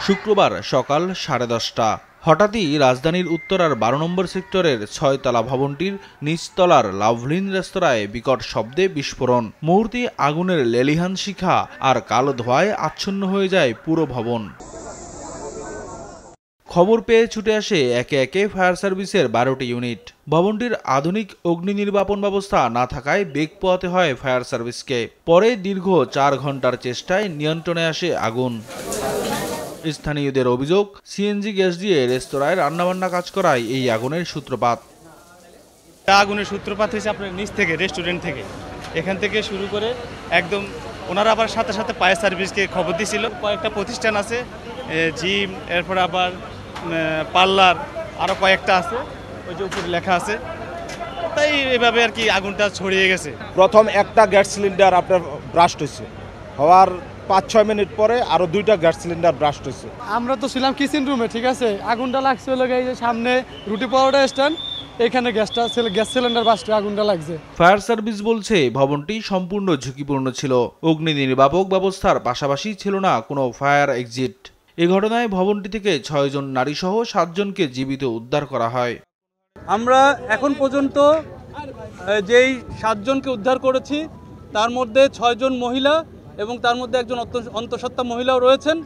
শুক্রবার সকাল 10:30টা। হঠাৎই রাজধানীর উত্তরার 12 নম্বর সেক্টরের 6তলা ভবনটির নিচতলার লাভলিন রেস্তোরাঁয় বিকট শব্দে বিস্ফোরণ। মুহূর্তে আগুনের লেলিহান শিখা আর কালো ধোঁয়ায় আচ্ছন্ন হয়ে যায় পুরো ভবন। খবর পেয়ে ছুটে আসে একে একে ফায়ার সার্ভিসের 12টি ইউনিট। ভবনটির আধুনিক অগ্নি নির্বাপন ব্যবস্থা না থাকায় বেগ পোহাতে হয় ফায়ার সার্ভিসকে। পরে দীর্ঘ 4 ঘন্টার চেষ্টায় নিয়ন্ত্রণে আসে আগুন। স্থানীয়দের অভিযোগ, সিএনজি গ্যাস দিয়ে রেস্তোরাঁয় রান্নাবান্না কাজ করায় এই আগুনের সূত্রপাত। আগুনের সূত্রপাত হয়েছে আপনার নিচ থেকে, রেস্টুরেন্ট থেকে। এখান থেকে শুরু করে একদম ওনারা আবার সাথে সাথে ফায়ার সার্ভিসকে খবর দিয়েছিল। কয়েকটা প্রতিষ্ঠান আছে, জিম, এরপর আবার পার্লার, আরও কয়েকটা আছে, ওই যে উপরে লেখা আছে। তাই এভাবে আর কি আগুনটা ছড়িয়ে গেছে। প্রথম একটা গ্যাস সিলিন্ডার আপনার ব্রাস্ট হয়েছে, হওয়ার 5-6 মিনিট পরে আরো 2টা গ্যাস সিলিন্ডার ব্রাস্ট হয়েছে। আমরা তো ছিলাম কিচেন রুমে, ঠিক আছে। আগুনটা লাগছে হলো এই যে সামনে রুটি পরোটা স্ট্যান্ড, এখানে গ্যাস সিলিন্ডার বাস্টে আগুনটা লাগছে। ফায়ার সার্ভিস বলছে ভবনটি সম্পূর্ণ ঝুঁকিপূর্ণ ছিল। অগ্নি নির্বাপক ব্যবস্থার পাশাপাশি ছিল না কোনো ফায়ার এক্সিট। এ ঘটনায় ভবনটি থেকে 6 জন নারী সহ 7 জনকে জীবিত উদ্ধার করা হয়। আমরা এখন পর্যন্ত যেই 7 জনকে উদ্ধার করেছি তার মধ্যে 6 জন মহিলা এবং তার মধ্যে একজন অন্তঃসত্ত্বা মহিলাও রয়েছেন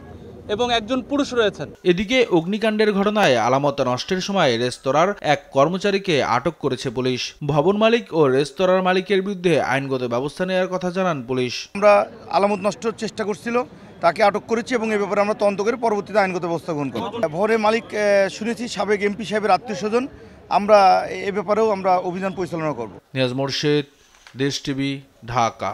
এবং একজন পুরুষ রয়েছেন। এদিকে অগ্নিকাণ্ডের ঘটনায় আলামত নষ্টের সময় রেস্তোরাঁর এক কর্মচারীকে আটক করেছে পুলিশ। ভবন মালিক ও রেস্তোরাঁর মালিকের বিরুদ্ধে আইনগত ব্যবস্থা নেওয়ার কথা জানান পুলিশ। আমরা আলামত নষ্টের চেষ্টা করছিল, তাকে আটক করেছি এবং এ ব্যাপারে আমরা তদন্ত করে পরবর্তীতে আইনগত ব্যবস্থা গ্রহণ করি। ভবনের মালিক শুনেছি সাবেক এমপি সাহেবের আত্মীয়স্বজন। আমরা এ ব্যাপারেও আমরা অভিযান পরিচালনা করব। নিয়াজ মোর্শেদ, দেশ টিভি, ঢাকা।